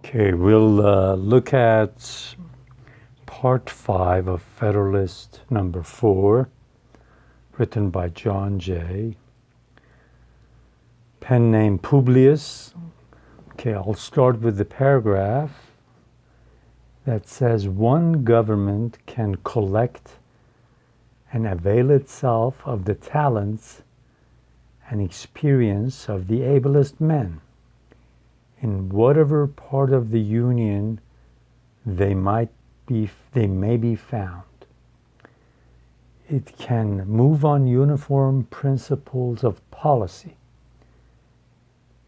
Okay, we'll look at Part 5 of Federalist number 4, written by John Jay. Pen name Publius. Okay, I'll start with the paragraph that says, one government can collect and avail itself of the talents and experience of the ablest men in whatever part of the Union they may be found. It can move on uniform principles of policy.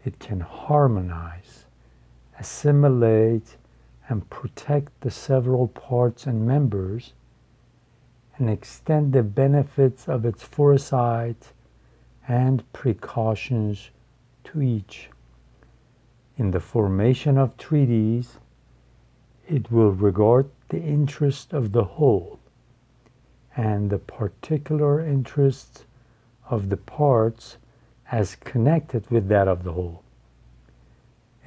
It can harmonize, assimilate, and protect the several parts and members, and extend the benefits of its foresight and precautions to each. In the formation of treaties, it will regard the interest of the whole and the particular interests of the parts as connected with that of the whole.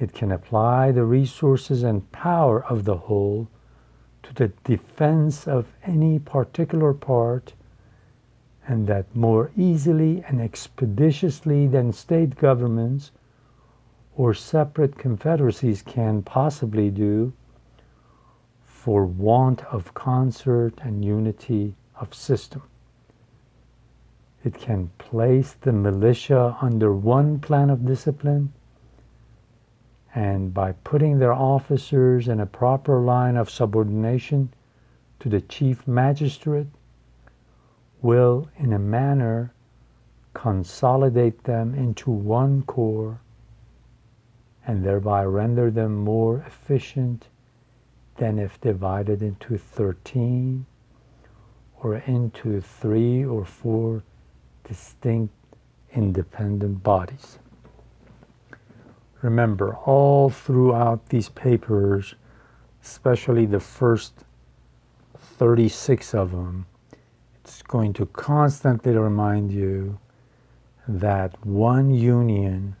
It can apply the resources and power of the whole to the defense of any particular part, and that more easily and expeditiously than state governments or separate confederacies can possibly do, for want of concert and unity of system. It can place the militia under one plan of discipline, and by putting their officers in a proper line of subordination to the chief magistrate, will in a manner consolidate them into one corps, and thereby render them more efficient than if divided into 13 or into 3 or 4 distinct independent bodies. Remember, all throughout these papers, especially the first 36 of them, it's going to constantly remind you that one union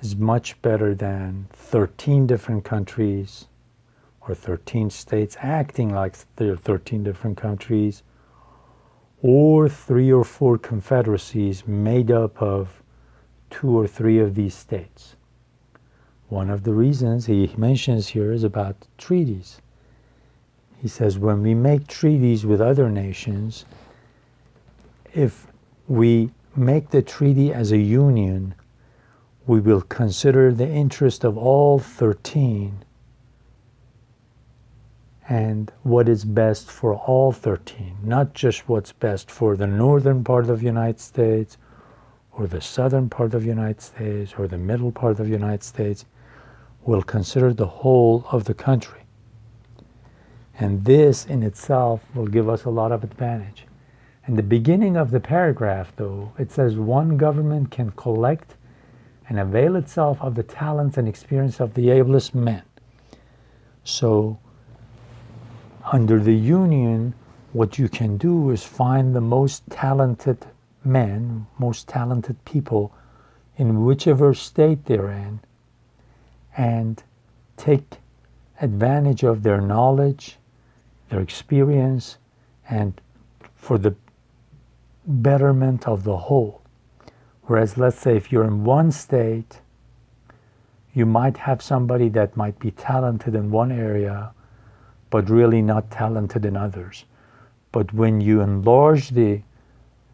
is much better than 13 different countries or 13 states acting like they're 13 different countries, or 3 or 4 confederacies made up of 2 or 3 of these states. One of the reasons he mentions here is about treaties. He says when we make treaties with other nations, if we make the treaty as a union, we will consider the interest of all 13 and what is best for all 13, not just what's best for the northern part of the United States or the southern part of the United States or the middle part of the United States. We'll consider the whole of the country. And this in itself will give us a lot of advantage. In the beginning of the paragraph, though, it says one government can collect and avail itself of the talents and experience of the ablest men. So, under the Union, what you can do is find the most talented men, most talented people in whichever state they're in, and take advantage of their knowledge, their experience, and for the betterment of the whole. Whereas, let's say if you're in one state, you might have somebody that might be talented in one area, but really not talented in others. But when you enlarge the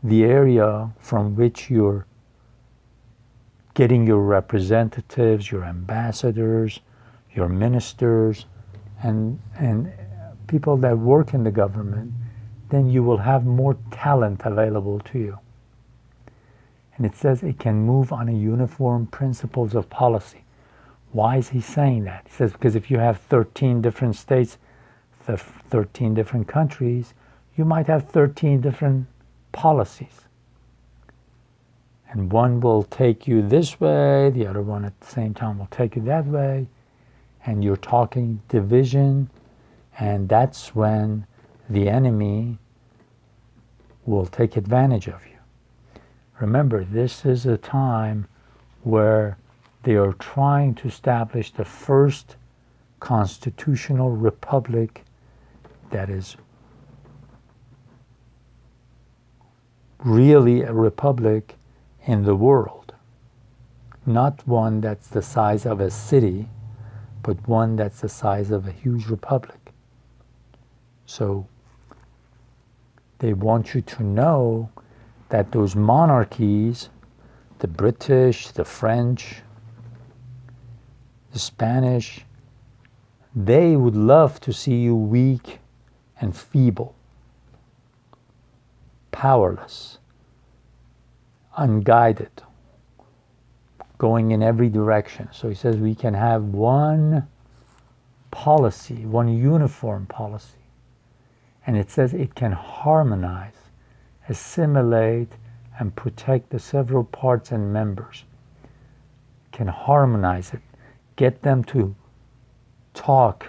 area from which you're getting your representatives, your ambassadors, your ministers, and people that work in the government, then you will have more talent available to you. And it says it can move on a uniform principles of policy. Why is he saying that? He says because if you have 13 different states, 13 different countries, you might have 13 different policies. And one will take you this way, the other one at the same time will take you that way, and you're talking division, and that's when the enemy will take advantage of you. Remember, this is a time where They are trying to establish the first constitutional republic that is really a republic in the world. Not one that's the size of a city, but one that's the size of a huge republic. So they want you to know that those monarchies, the British, the French, the Spanish, they would love to see you weak and feeble, powerless, unguided, going in every direction. So he says we can have one policy, one uniform policy. And it says it can harmonize, assimilate, and protect the several parts and members. It can harmonize it, get them to talk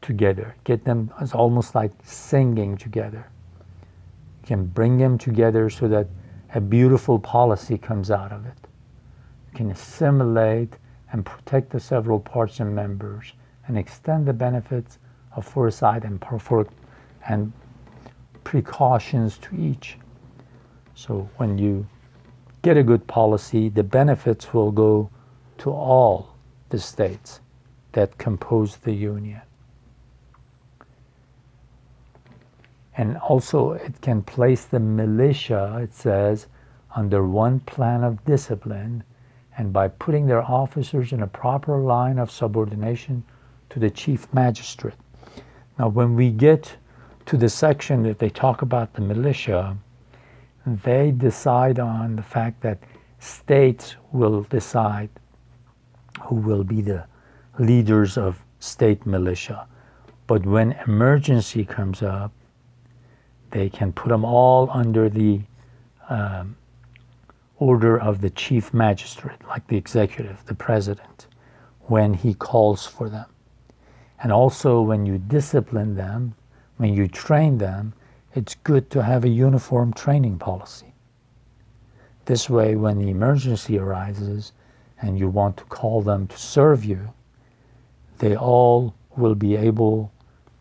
together, get them, it's almost like singing together. You can bring them together so that a beautiful policy comes out of it. You can assimilate and protect the several parts and members and extend the benefits of foresight and precautions to each. So when you get a good policy, the benefits will go to all the states that compose the Union. And also it can place the militia, it says, under one plan of discipline, and by putting their officers in a proper line of subordination to the chief magistrate. Now when we get to the section that they talk about the militia, they decide on the fact that states will decide who will be the leaders of state militia. But when emergency comes up, they can put them all under the order of the chief magistrate, like the executive, the president, when he calls for them. And also when you discipline them, when you train them, it's good to have a uniform training policy. This way, when the emergency arises and you want to call them to serve you, they all will be able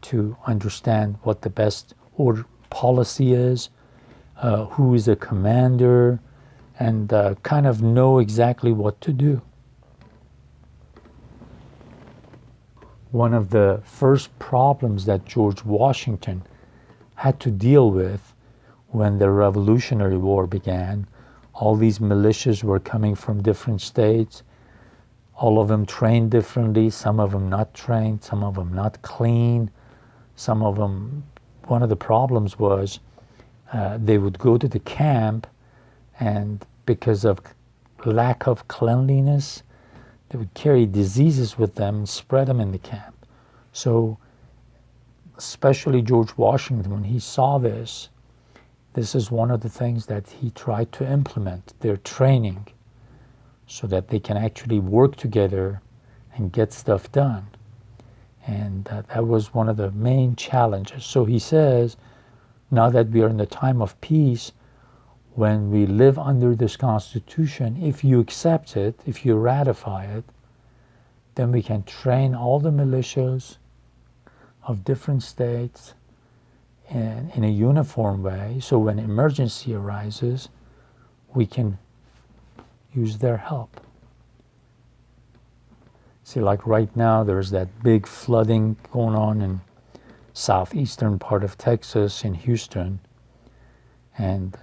to understand what the best order policy is, who is a commander, and kind of know exactly what to do. One of the first problems that George Washington had to deal with when the Revolutionary War began, all these militias were coming from different states, all of them trained differently, some of them not trained, some of them not clean, some of them, one of the problems was they would go to the camp, and because of lack of cleanliness, they would carry diseases with them and spread them in the camp. So especially George Washington, when he saw this, this is one of the things that he tried to implement, their training, so that they can actually work together and get stuff done. And that was one of the main challenges. So he says, now that we are in the time of peace, when we live under this Constitution, if you accept it, if you ratify it, then we can train all the militias of different states in a uniform way, so when emergency arises, we can use their help. See, like right now, there's that big flooding going on in southeastern part of Texas, in Houston, and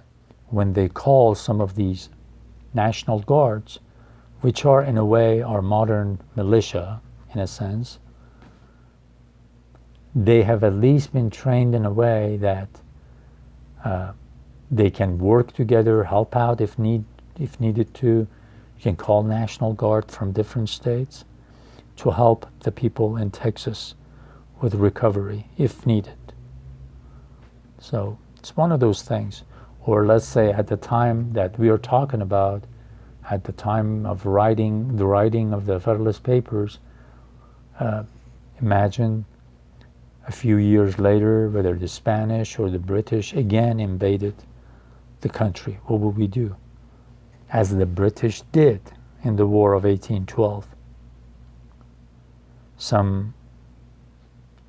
when they call some of these National Guards, which are in a way our modern militia, in a sense, they have at least been trained in a way that they can work together, help out if needed to. You can call National Guard from different states to help the people in Texas with recovery if needed. So it's one of those things. Or let's say at the time that we are talking about, at the time of the writing of the Federalist Papers, imagine a few years later, whether the Spanish or the British again invaded the country. What would we do? As the British did in the War of 1812, some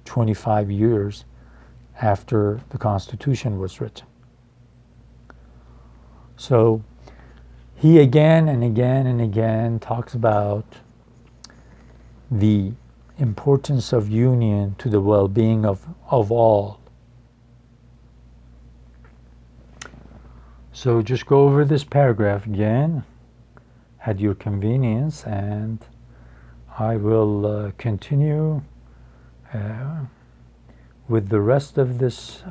25 years after the Constitution was written. So he again and again and again talks about the importance of union to the well-being of all. So just go over this paragraph again at your convenience, and I will continue with the rest of this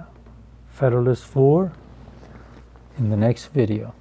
Federalist 4 in the next video.